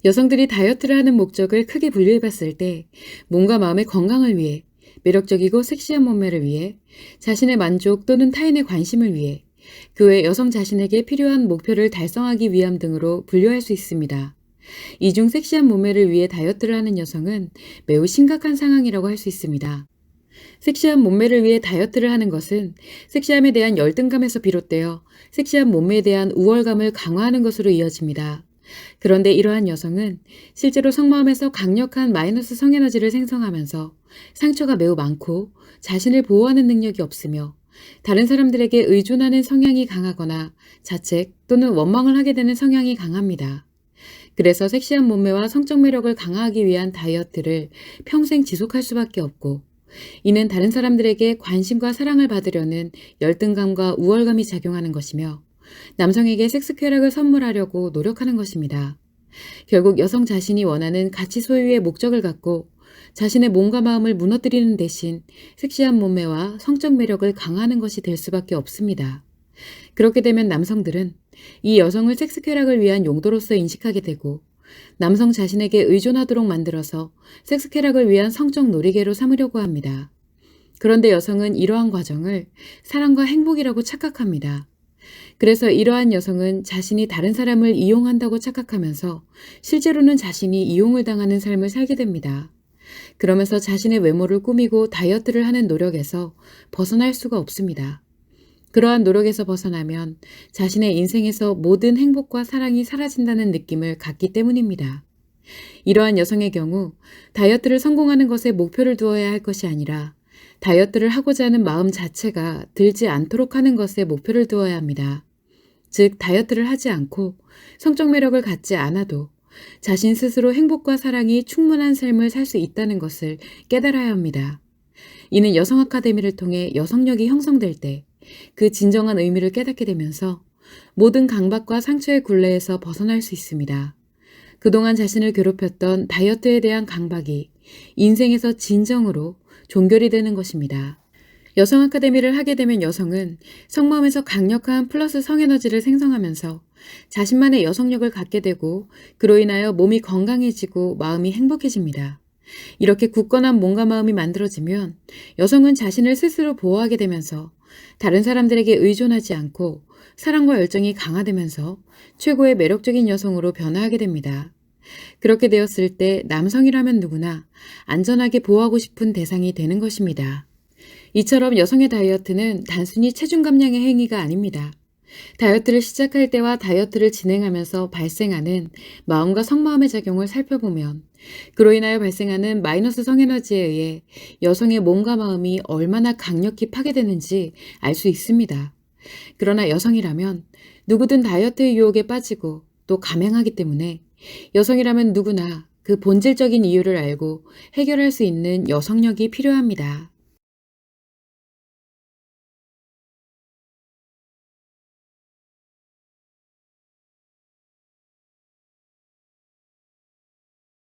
여성들이 다이어트를 하는 목적을 크게 분류해 봤을 때 몸과 마음의 건강을 위해, 매력적이고 섹시한 몸매를 위해, 자신의 만족 또는 타인의 관심을 위해, 그 외 여성 자신에게 필요한 목표를 달성하기 위함 등으로 분류할 수 있습니다. 이 중 섹시한 몸매를 위해 다이어트를 하는 여성은 매우 심각한 상황이라고 할 수 있습니다. 섹시한 몸매를 위해 다이어트를 하는 것은 섹시함에 대한 열등감에서 비롯되어 섹시한 몸매에 대한 우월감을 강화하는 것으로 이어집니다. 그런데 이러한 여성은 실제로 속마음에서 강력한 마이너스 성에너지를 생성하면서 상처가 매우 많고 자신을 보호하는 능력이 없으며 다른 사람들에게 의존하는 성향이 강하거나 자책 또는 원망을 하게 되는 성향이 강합니다. 그래서 섹시한 몸매와 성적 매력을 강화하기 위한 다이어트를 평생 지속할 수밖에 없고, 이는 다른 사람들에게 관심과 사랑을 받으려는 열등감과 우월감이 작용하는 것이며 남성에게 섹스 쾌락을 선물하려고 노력하는 것입니다. 결국 여성 자신이 원하는 가치 소유의 목적을 갖고 자신의 몸과 마음을 무너뜨리는 대신 섹시한 몸매와 성적 매력을 강화하는 것이 될 수밖에 없습니다. 그렇게 되면 남성들은 이 여성을 섹스 쾌락을 위한 용도로서 인식하게 되고 남성 자신에게 의존하도록 만들어서 섹스 쾌락을 위한 성적 놀이개로 삼으려고 합니다. 그런데 여성은 이러한 과정을 사랑과 행복이라고 착각합니다. 그래서 이러한 여성은 자신이 다른 사람을 이용한다고 착각하면서 실제로는 자신이 이용을 당하는 삶을 살게 됩니다. 그러면서 자신의 외모를 꾸미고 다이어트를 하는 노력에서 벗어날 수가 없습니다. 그러한 노력에서 벗어나면 자신의 인생에서 모든 행복과 사랑이 사라진다는 느낌을 갖기 때문입니다. 이러한 여성의 경우 다이어트를 성공하는 것에 목표를 두어야 할 것이 아니라 다이어트를 하고자 하는 마음 자체가 들지 않도록 하는 것에 목표를 두어야 합니다. 즉, 다이어트를 하지 않고 성적 매력을 갖지 않아도 자신 스스로 행복과 사랑이 충분한 삶을 살 수 있다는 것을 깨달아야 합니다. 이는 여성 아카데미를 통해 여성력이 형성될 때 그 진정한 의미를 깨닫게 되면서 모든 강박과 상처의 굴레에서 벗어날 수 있습니다. 그동안 자신을 괴롭혔던 다이어트에 대한 강박이 인생에서 진정으로 종결이 되는 것입니다. 여성 아카데미를 하게 되면 여성은 속마음에서 강력한 플러스 성에너지를 생성하면서 자신만의 여성력을 갖게 되고 그로 인하여 몸이 건강해지고 마음이 행복해집니다. 이렇게 굳건한 몸과 마음이 만들어지면 여성은 자신을 스스로 보호하게 되면서 다른 사람들에게 의존하지 않고 사랑과 열정이 강화되면서 최고의 매력적인 여성으로 변화하게 됩니다. 그렇게 되었을 때 남성이라면 누구나 안전하게 보호하고 싶은 대상이 되는 것입니다. 이처럼 여성의 다이어트는 단순히 체중 감량의 행위가 아닙니다. 다이어트를 시작할 때와 다이어트를 진행하면서 발생하는 마음과 속마음의 작용을 살펴보면 그로 인하여 발생하는 마이너스 성에너지에 의해 여성의 몸과 마음이 얼마나 강력히 파괴되는지 알 수 있습니다. 그러나 여성이라면 누구든 다이어트의 유혹에 빠지고 또 감행하기 때문에 여성이라면 누구나 그 본질적인 이유를 알고 해결할 수 있는 여성력이 필요합니다.